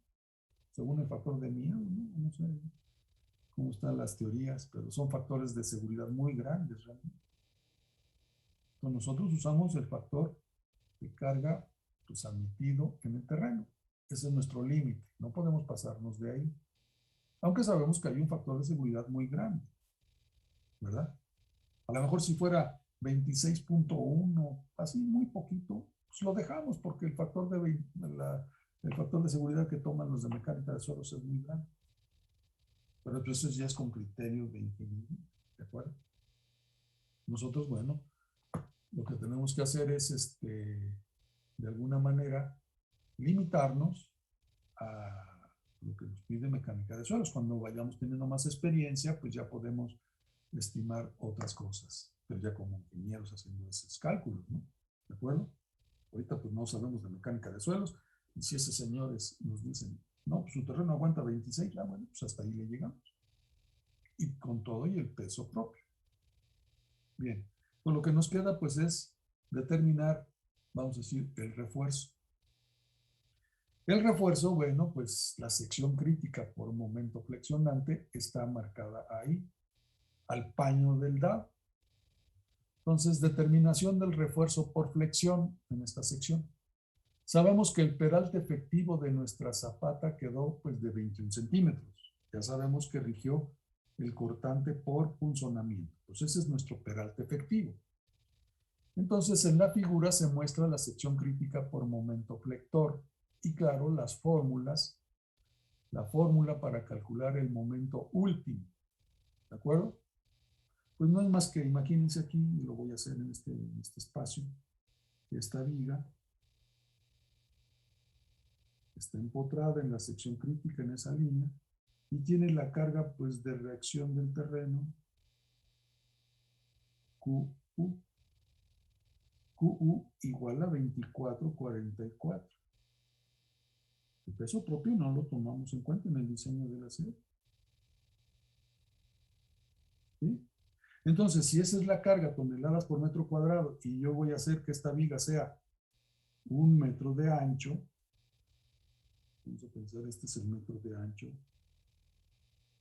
según el factor de miedo, ¿no? No sé. cómo están las teorías, pero son factores de seguridad muy grandes realmente. Entonces nosotros usamos el factor de carga pues admitido en el terreno. Ese es nuestro límite, no podemos pasarnos de ahí. Aunque sabemos que hay un factor de seguridad muy grande, ¿verdad? A lo mejor si fuera 26.1, así muy poquito, pues lo dejamos porque el factor el factor de seguridad que toman los de mecánica de suelos es muy grande. Pero pues eso ya es con criterios de ingeniería, ¿de acuerdo? Nosotros, bueno, lo que tenemos que hacer es, de alguna manera, limitarnos a lo que nos pide mecánica de suelos. Cuando vayamos teniendo más experiencia, pues ya podemos estimar otras cosas, pero ya como ingenieros haciendo esos cálculos, ¿no? ¿De acuerdo? Ahorita pues no sabemos de mecánica de suelos, y si esos señores nos dicen, no, pues su terreno aguanta 26, ya bueno, pues hasta ahí le llegamos. Y con todo y el peso propio. Bien, pues lo que nos queda pues es determinar, vamos a decir, el refuerzo. El refuerzo, bueno, pues la sección crítica por momento flexionante está marcada ahí, al paño del dado. Entonces, determinación del refuerzo por flexión en esta sección. Sabemos que el peralte efectivo de nuestra zapata quedó pues de 21 centímetros. Ya sabemos que rigió el cortante por punzonamiento. Pues ese es nuestro peralte efectivo. Entonces, en la figura se muestra la sección crítica por momento flector. Y claro, las fórmulas, la fórmula para calcular el momento último. ¿De acuerdo? Pues no es más que, imagínense aquí, y lo voy a hacer en este espacio, que esta viga está empotrada en la sección crítica en esa línea y tiene la carga pues de reacción del terreno QU igual a 24,44. El peso propio no lo tomamos en cuenta en el diseño de la serie. ¿Sí? Entonces, si esa es la carga, toneladas por metro cuadrado, y yo voy a hacer que esta viga sea 1 metro de ancho, vamos a pensar, este es el metro de ancho,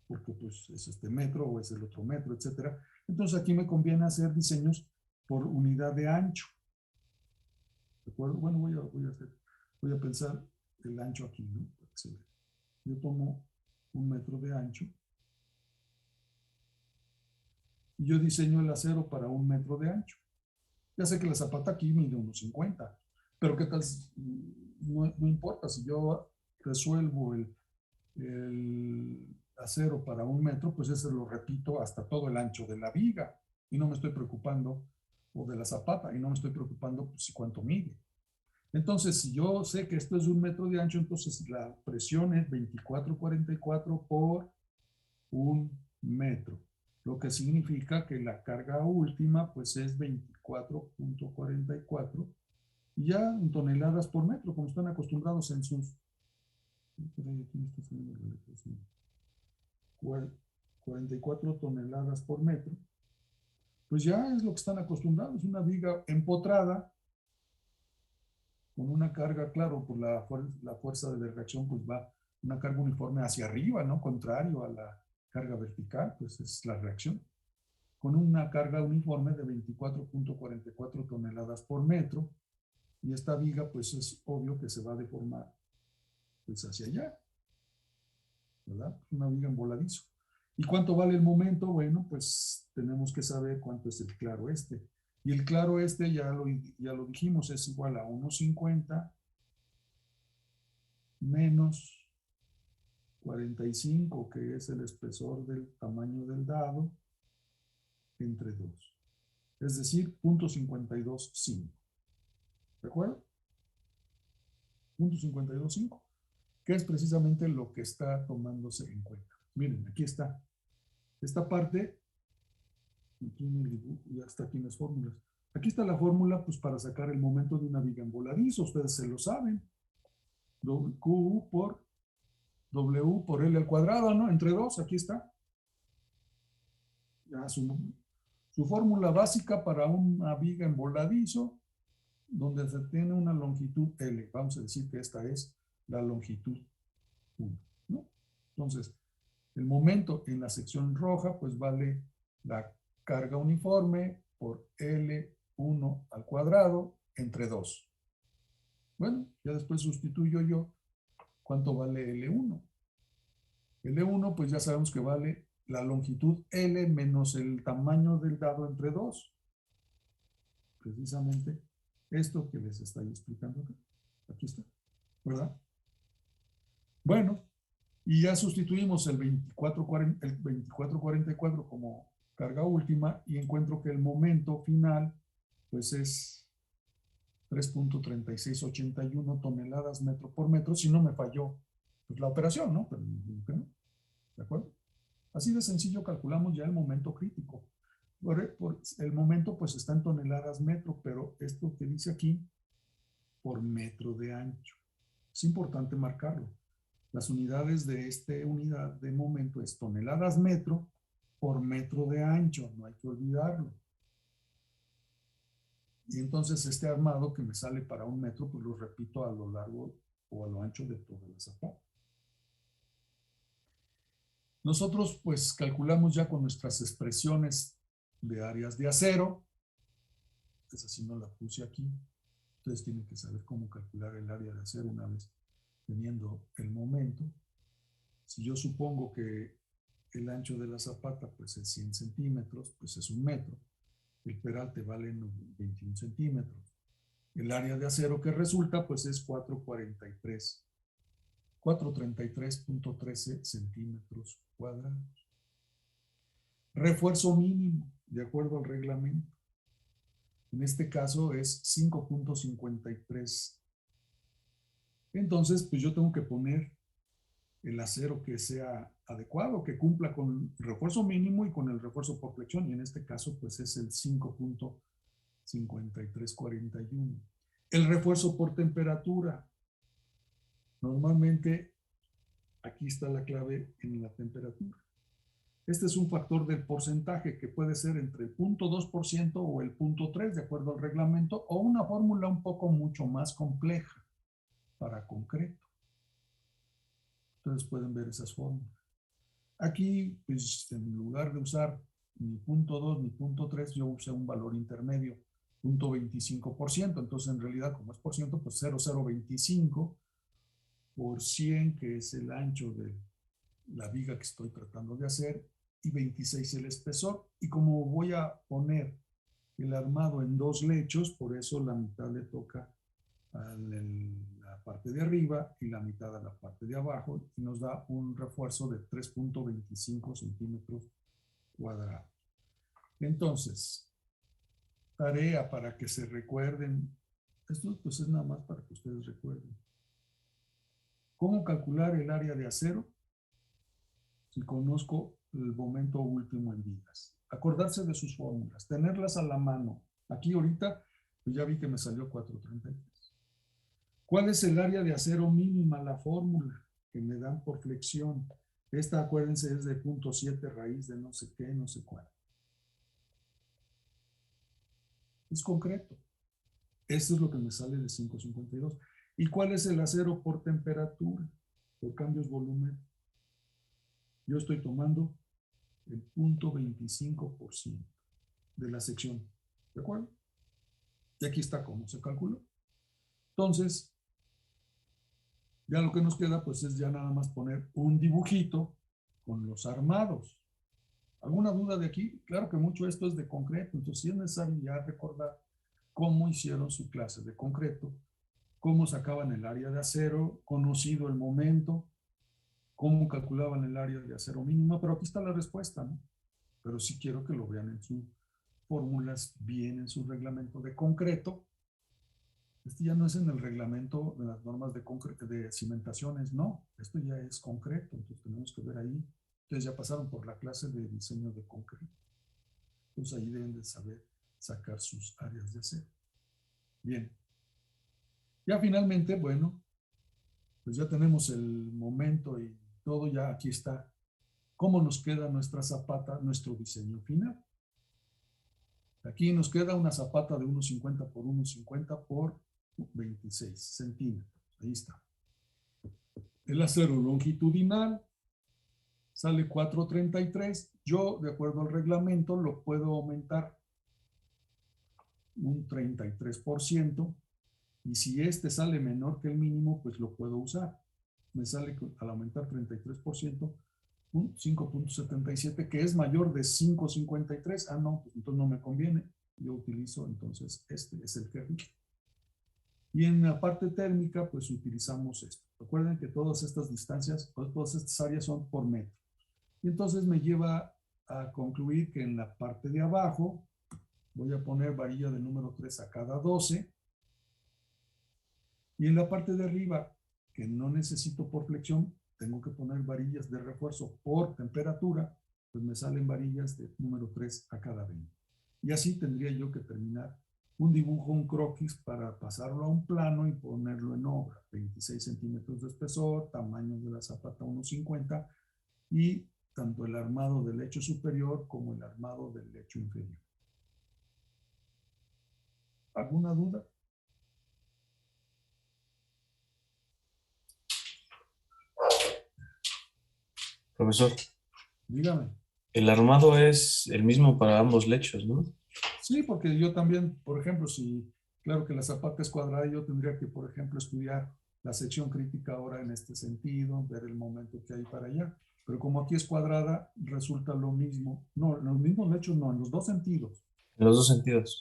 porque pues es este metro o es el otro metro, etcétera. Entonces aquí me conviene hacer diseños por unidad de ancho. ¿De acuerdo? Bueno, voy a pensar el ancho aquí, ¿no? Yo tomo 1 metro de ancho y yo diseño el acero para 1 metro de ancho. Ya sé que la zapata aquí mide 1,50, pero ¿qué tal? No importa, si yo resuelvo el acero para 1 metro, pues ese lo repito hasta todo el ancho de la viga y no me estoy preocupando, o de la zapata, y no me estoy preocupando pues, si cuánto mide. Entonces, si yo sé que esto es 1 metro de ancho, entonces la presión es 24,44 por 1 metro, lo que significa que la carga última pues es 24,44 y ya en toneladas por metro, como están acostumbrados en sus 44 toneladas por metro, pues ya es lo que están acostumbrados, una viga empotrada con una carga, claro, por la fuerza de reacción, pues va una carga uniforme hacia arriba, ¿no? Contrario a la carga vertical, pues es la reacción. Con una carga uniforme de 24,44 toneladas por metro, y esta viga, pues es obvio que se va a deformar, pues hacia allá, ¿verdad? Una viga en voladizo. ¿Y cuánto vale el momento? Bueno, pues tenemos que saber cuánto es el claro este. Y el claro este, ya lo dijimos, es igual a 1,50 menos 45, que es el espesor del tamaño del dado, entre 2. Es decir, 0.525. ¿De acuerdo? 0.525, que es precisamente lo que está tomándose en cuenta. Miren, aquí está. Esta parte, aquí en el dibujo, ya está aquí en las fórmulas. Aquí está la fórmula pues, para sacar el momento de una viga en voladizo. Ustedes se lo saben. Q por W por L al cuadrado, ¿no? Entre 2, aquí está. Ya su fórmula básica para una viga en voladizo, donde se tiene una longitud L. Vamos a decir que esta es la longitud 1, ¿no? Entonces, El momento en la sección roja, pues vale la carga uniforme por L1 al cuadrado entre 2. Bueno, ya después sustituyo yo cuánto vale L1. L1, pues ya sabemos que vale la longitud L menos el tamaño del dado entre 2. Precisamente esto que les estoy explicando acá. Aquí está, ¿verdad? Bueno, y ya sustituimos el 2444 como carga última y encuentro que el momento final pues es 3.3681 toneladas metro por metro, si no me falló pues, la operación, ¿no? Pero, ¿no? ¿De acuerdo? Así de sencillo calculamos ya el momento crítico. El momento pues está en toneladas metro, pero esto que dice aquí, por metro de ancho. Es importante marcarlo. Las unidades de esta unidad de momento es toneladas metro por metro de ancho, no hay que olvidarlo. Y entonces este armado que me sale para 1 metro, pues lo repito a lo largo o a lo ancho de toda la zapata. Nosotros pues calculamos ya con nuestras expresiones de áreas de acero. Esa sí no la puse aquí. Ustedes tienen que saber cómo calcular el área de acero una vez teniendo el momento. Si yo supongo que el ancho de la zapata pues es 100 centímetros, pues es 1 metro. El peralte vale 21 centímetros. El área de acero que resulta pues es 433.13 centímetros cuadrados. Refuerzo mínimo, de acuerdo al reglamento. En este caso es 5.53. Entonces, pues yo tengo que poner el acero que sea adecuado, que cumpla con el refuerzo mínimo y con el refuerzo por flexión. Y en este caso, pues es el 5.5341. El refuerzo por temperatura. Normalmente, aquí está la clave en la temperatura. Este es un factor del porcentaje que puede ser entre el 0.2% o el 0.3% de acuerdo al reglamento, o una fórmula un poco mucho más compleja para concreto. Ustedes pueden ver esas fórmulas. Aquí, pues en lugar de usar ni 0.2 ni 0.3, yo usé un valor intermedio, 0.25%. Entonces, en realidad, como es por ciento, pues 0.025 por 100, que es el ancho de la viga que estoy tratando de hacer, y 26 el espesor. Y como voy a poner el armado en 2 lechos, por eso la mitad le toca a la parte de arriba y la mitad a la parte de abajo, y nos da un refuerzo de 3.25 centímetros cuadrados. Entonces, tarea para que se recuerden, esto pues es nada más para que ustedes recuerden. ¿Cómo calcular el área de acero? Si conozco el momento último en vigas. Acordarse de sus fórmulas, tenerlas a la mano. Aquí ahorita, pues ya vi que me salió 4.33. ¿Cuál es el área de acero mínima? La fórmula que me dan por flexión. Esta, acuérdense, es de 0.7 raíz de no sé qué, no sé cuál. Es concreto. Esto es lo que me sale de 5.52. ¿Y cuál es el acero por temperatura? Por cambios volumen. Yo estoy tomando el 0.25% de la sección. ¿De acuerdo? Y aquí está cómo se calculó. Entonces, ya lo que nos queda pues es ya nada más poner un dibujito con los armados. ¿Alguna duda de aquí? Claro que mucho esto es de concreto, entonces sí es necesario ya recordar cómo hicieron su clase de concreto, cómo sacaban el área de acero, conocido el momento, cómo calculaban el área de acero mínima, pero aquí está la respuesta, ¿no? Pero sí quiero que lo vean en sus fórmulas, bien en su reglamento de concreto. Este ya no es en el reglamento de las normas de cimentaciones, no. Esto ya es concreto, entonces tenemos que ver ahí. Ustedes ya pasaron por la clase de diseño de concreto. Entonces ahí deben de saber sacar sus áreas de acero. Bien. Ya finalmente, bueno, pues ya tenemos el momento y todo ya aquí está. ¿Cómo nos queda nuestra zapata, nuestro diseño final? Aquí nos queda una zapata de 1.50 por 1.50 por 26 centímetros. Ahí está. El acero longitudinal, sale 433. Yo, de acuerdo al reglamento, lo puedo aumentar un 33%. Y si este sale menor que el mínimo, pues lo puedo usar. Me sale al aumentar 33%, un 5.77, que es mayor de 5.53. Ah, no, pues entonces no me conviene. Yo utilizo entonces este, es el que rige. Y en la parte térmica, pues utilizamos esto. Recuerden que todas estas distancias, todas estas áreas son por metro. Y entonces me lleva a concluir que en la parte de abajo voy a poner varilla de número 3 a cada 12. Y en la parte de arriba, que no necesito por flexión, tengo que poner varillas de refuerzo por temperatura, pues me salen varillas de número 3 a cada 20. Y así tendría yo que terminar un dibujo, un croquis, para pasarlo a un plano y ponerlo en obra. 26 centímetros de espesor, tamaño de la zapata 1.50 y tanto el armado del lecho superior como el armado del lecho inferior. ¿Alguna duda? Profesor, Dígame. el armado es el mismo para ambos lechos, ¿no? Sí, porque yo también, por ejemplo, si, claro que la zapata es cuadrada, yo tendría que, por ejemplo, estudiar la sección crítica ahora en este sentido, ver el momento que hay para allá. Pero como aquí es cuadrada, resulta lo mismo. No, en los mismos lechos no, en los dos sentidos. En los dos sentidos.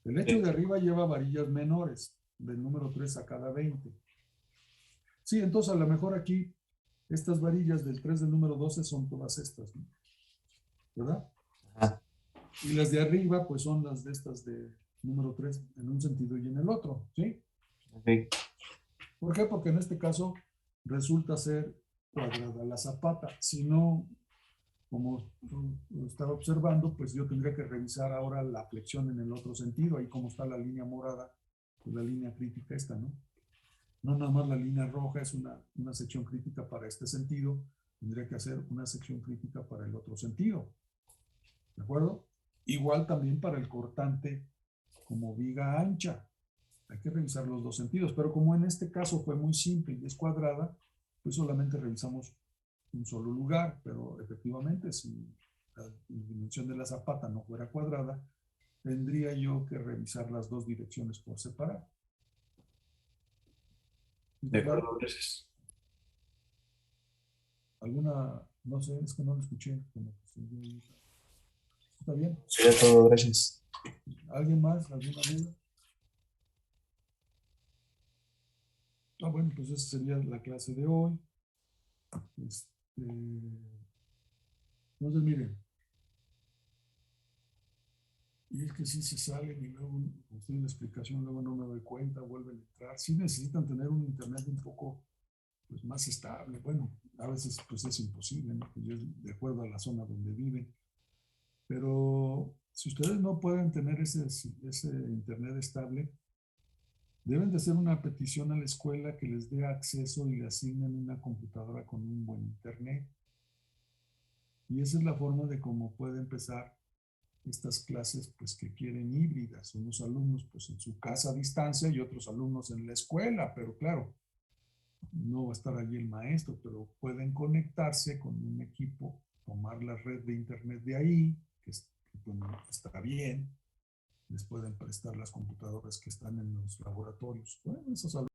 El lecho de arriba lleva varillas menores, del número 3 a cada 20. Sí, entonces a lo mejor aquí, estas varillas del 3 del número 12 son todas estas, ¿no? ¿Verdad? Ajá. Y las de arriba, pues son las de estas de número 3 en un sentido y en el otro, ¿sí? Ok. ¿Por qué? Porque en este caso resulta ser cuadrada la zapata. Si no, como estaba observando, pues yo tendría que revisar ahora la flexión en el otro sentido. Ahí como está la línea morada, pues la línea crítica esta, ¿no? No nada más la línea roja es una sección crítica para este sentido, tendría que hacer una sección crítica para el otro sentido. ¿De acuerdo? Igual también para el cortante como viga ancha. Hay que revisar los dos sentidos, pero como en este caso fue muy simple y es cuadrada, pues solamente revisamos un solo lugar, pero efectivamente si la dimensión de la zapata no fuera cuadrada, tendría yo que revisar las dos direcciones por separado. De acuerdo, gracias. ¿Alguna? No sé, es que no lo escuché. ¿Está bien? Sería todo, gracias. ¿Alguien más? ¿Alguna duda? Ah, bueno, pues esa sería la clase de hoy. Entonces, miren. Y es que sí se salen y luego, como estoy en la explicación, luego no me doy cuenta, vuelven a entrar. Sí necesitan tener un internet un poco pues, más estable. Bueno, a veces pues es imposible, ¿no? Pues es de acuerdo a la zona donde viven. Pero si ustedes no pueden tener ese internet estable, deben de hacer una petición a la escuela que les dé acceso y le asignen una computadora con un buen internet. Y esa es la forma de cómo puede empezar estas clases pues que quieren híbridas, unos alumnos pues en su casa a distancia y otros alumnos en la escuela, pero claro, no va a estar allí el maestro, pero pueden conectarse con un equipo, tomar la red de internet de ahí, que bueno, está bien, les pueden prestar las computadoras que están en los laboratorios. Bueno, esos alumnos